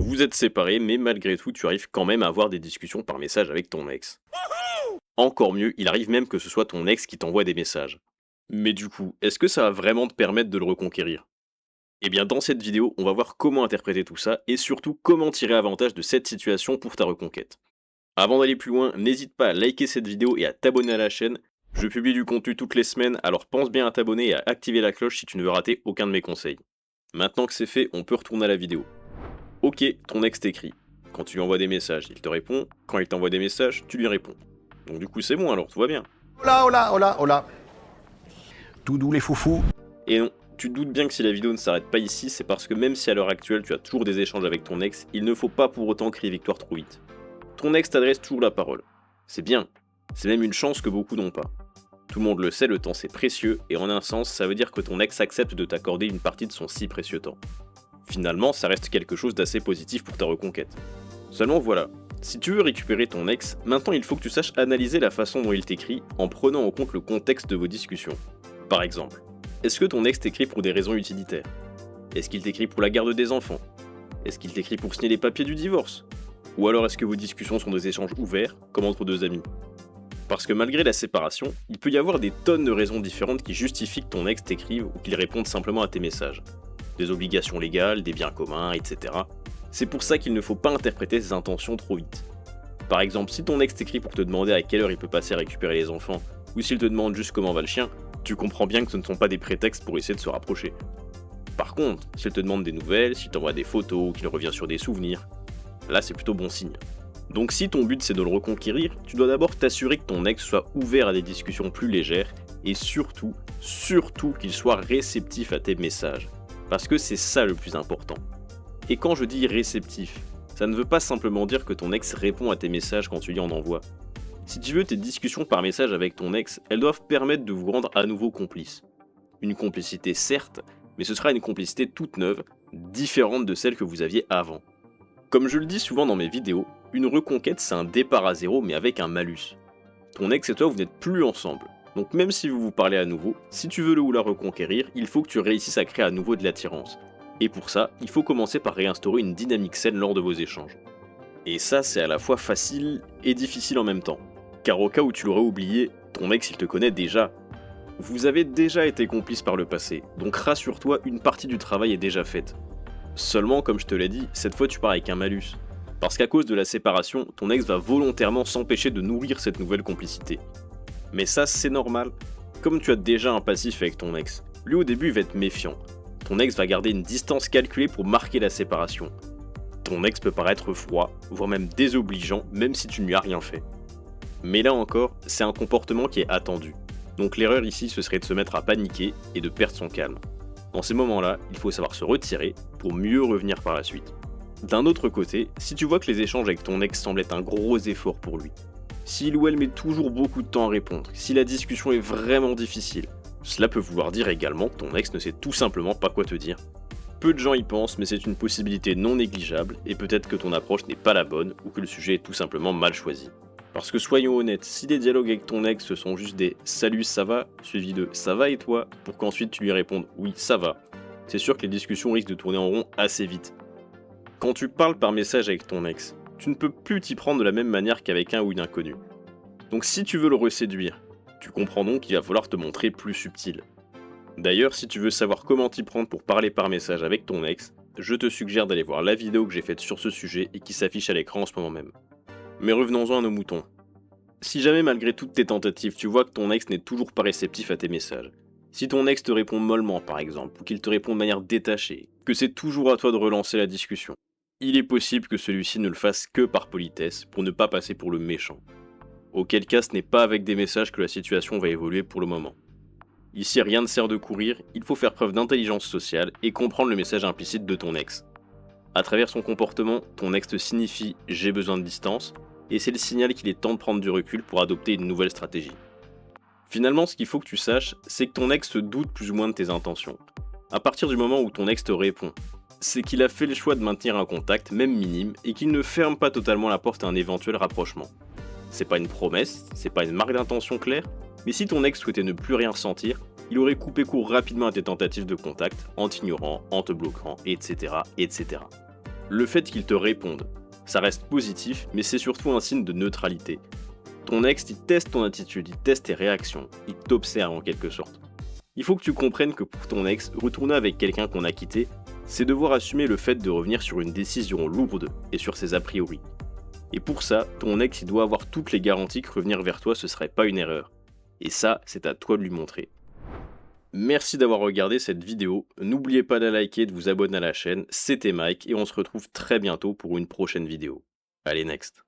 Vous êtes séparés, mais malgré tout, tu arrives quand même à avoir des discussions par message avec ton ex. Encore mieux, il arrive même que ce soit ton ex qui t'envoie des messages. Mais du coup, est-ce que ça va vraiment te permettre de le reconquérir? Eh bien, dans cette vidéo, on va voir comment interpréter tout ça et surtout comment tirer avantage de cette situation pour ta reconquête. Avant d'aller plus loin, n'hésite pas à liker cette vidéo et à t'abonner à la chaîne. Je publie du contenu toutes les semaines, alors pense bien à t'abonner et à activer la cloche si tu ne veux rater aucun de mes conseils. Maintenant que c'est fait, on peut retourner à la vidéo. Ok, ton ex t'écrit. Quand tu lui envoies des messages, il te répond. Quand il t'envoie des messages, tu lui réponds. Donc du coup c'est bon alors, tout va bien. Hola, hola, hola, hola. Tout doux les foufous. Et non, tu te doutes bien que si la vidéo ne s'arrête pas ici, c'est parce que même si à l'heure actuelle tu as toujours des échanges avec ton ex, il ne faut pas pour autant crier victoire trop vite. Ton ex t'adresse toujours la parole. C'est bien, c'est même une chance que beaucoup n'ont pas. Tout le monde le sait, le temps c'est précieux, et en un sens, ça veut dire que ton ex accepte de t'accorder une partie de son si précieux temps. Finalement, ça reste quelque chose d'assez positif pour ta reconquête. Seulement voilà, si tu veux récupérer ton ex, maintenant il faut que tu saches analyser la façon dont il t'écrit en prenant en compte le contexte de vos discussions. Par exemple, est-ce que ton ex t'écrit pour des raisons utilitaires? Est-ce qu'il t'écrit pour la garde des enfants? Est-ce qu'il t'écrit pour signer les papiers du divorce? Ou alors est-ce que vos discussions sont des échanges ouverts, comme entre deux amis? Parce que malgré la séparation, il peut y avoir des tonnes de raisons différentes qui justifient que ton ex t'écrive ou qu'il réponde simplement à tes messages. Des obligations légales, des biens communs, etc. C'est pour ça qu'il ne faut pas interpréter ses intentions trop vite. Par exemple, si ton ex t'écrit pour te demander à quelle heure il peut passer à récupérer les enfants, ou s'il te demande juste comment va le chien, tu comprends bien que ce ne sont pas des prétextes pour essayer de se rapprocher. Par contre, s'il te demande des nouvelles, s'il t'envoie des photos, qu'il revient sur des souvenirs, là c'est plutôt bon signe. Donc si ton but c'est de le reconquérir, tu dois d'abord t'assurer que ton ex soit ouvert à des discussions plus légères, et surtout qu'il soit réceptif à tes messages. Parce que c'est ça le plus important. Et quand je dis réceptif, ça ne veut pas simplement dire que ton ex répond à tes messages quand tu lui en envoies. Si tu veux, tes discussions par message avec ton ex, elles doivent permettre de vous rendre à nouveau complices. Une complicité certes, mais ce sera une complicité toute neuve, différente de celle que vous aviez avant. Comme je le dis souvent dans mes vidéos, une reconquête c'est un départ à zéro mais avec un malus. Ton ex et toi vous n'êtes plus ensemble. Donc même si vous vous parlez à nouveau, si tu veux le ou la reconquérir, il faut que tu réussisses à créer à nouveau de l'attirance. Et pour ça, il faut commencer par réinstaurer une dynamique saine lors de vos échanges. Et ça, c'est à la fois facile et difficile en même temps. Car au cas où tu l'aurais oublié, ton ex il te connaît déjà. Vous avez déjà été complice par le passé, donc rassure-toi, une partie du travail est déjà faite. Seulement, comme je te l'ai dit, cette fois tu pars avec un malus. Parce qu'à cause de la séparation, ton ex va volontairement s'empêcher de nourrir cette nouvelle complicité. Mais ça, c'est normal. Comme tu as déjà un passif avec ton ex, lui au début il va être méfiant. Ton ex va garder une distance calculée pour marquer la séparation. Ton ex peut paraître froid, voire même désobligeant, même si tu ne lui as rien fait. Mais là encore, c'est un comportement qui est attendu. Donc l'erreur ici, ce serait de se mettre à paniquer et de perdre son calme. Dans ces moments-là, il faut savoir se retirer pour mieux revenir par la suite. D'un autre côté, si tu vois que les échanges avec ton ex semblent être un gros effort pour lui, s'il ou elle met toujours beaucoup de temps à répondre, si la discussion est vraiment difficile, cela peut vouloir dire également que ton ex ne sait tout simplement pas quoi te dire. Peu de gens y pensent, mais c'est une possibilité non négligeable, et peut-être que ton approche n'est pas la bonne, ou que le sujet est tout simplement mal choisi. Parce que soyons honnêtes, si les dialogues avec ton ex sont juste des « salut ça va » suivi de « ça va et toi » pour qu'ensuite tu lui répondes « oui ça va », c'est sûr que les discussions risquent de tourner en rond assez vite. Quand tu parles par message avec ton ex, tu ne peux plus t'y prendre de la même manière qu'avec un ou une inconnue. Donc si tu veux le reséduire, tu comprends donc qu'il va falloir te montrer plus subtil. D'ailleurs, si tu veux savoir comment t'y prendre pour parler par message avec ton ex, je te suggère d'aller voir la vidéo que j'ai faite sur ce sujet et qui s'affiche à l'écran en ce moment même. Mais revenons-en à nos moutons. Si jamais malgré toutes tes tentatives, tu vois que ton ex n'est toujours pas réceptif à tes messages, si ton ex te répond mollement par exemple, ou qu'il te répond de manière détachée, que c'est toujours à toi de relancer la discussion, il est possible que celui-ci ne le fasse que par politesse, pour ne pas passer pour le méchant. Auquel cas ce n'est pas avec des messages que la situation va évoluer pour le moment. Ici rien ne sert de courir, il faut faire preuve d'intelligence sociale et comprendre le message implicite de ton ex. À travers son comportement, ton ex te signifie « j'ai besoin de distance » et c'est le signal qu'il est temps de prendre du recul pour adopter une nouvelle stratégie. Finalement, ce qu'il faut que tu saches, c'est que ton ex se doute plus ou moins de tes intentions. À partir du moment où ton ex te répond, c'est qu'il a fait le choix de maintenir un contact, même minime, et qu'il ne ferme pas totalement la porte à un éventuel rapprochement. C'est pas une promesse, c'est pas une marque d'intention claire, mais si ton ex souhaitait ne plus rien ressentir, il aurait coupé court rapidement à tes tentatives de contact, en t'ignorant, en te bloquant, etc., etc. Le fait qu'il te réponde, ça reste positif, mais c'est surtout un signe de neutralité. Ton ex, il teste ton attitude, il teste tes réactions, il t'observe en quelque sorte. Il faut que tu comprennes que pour ton ex, retourner avec quelqu'un qu'on a quitté, c'est devoir assumer le fait de revenir sur une décision lourde et sur ses a priori. Et pour ça, ton ex, il doit avoir toutes les garanties que revenir vers toi, ce serait pas une erreur. Et ça, c'est à toi de lui montrer. Merci d'avoir regardé cette vidéo. N'oubliez pas de liker et de vous abonner à la chaîne. C'était Mike et on se retrouve très bientôt pour une prochaine vidéo. Allez, next.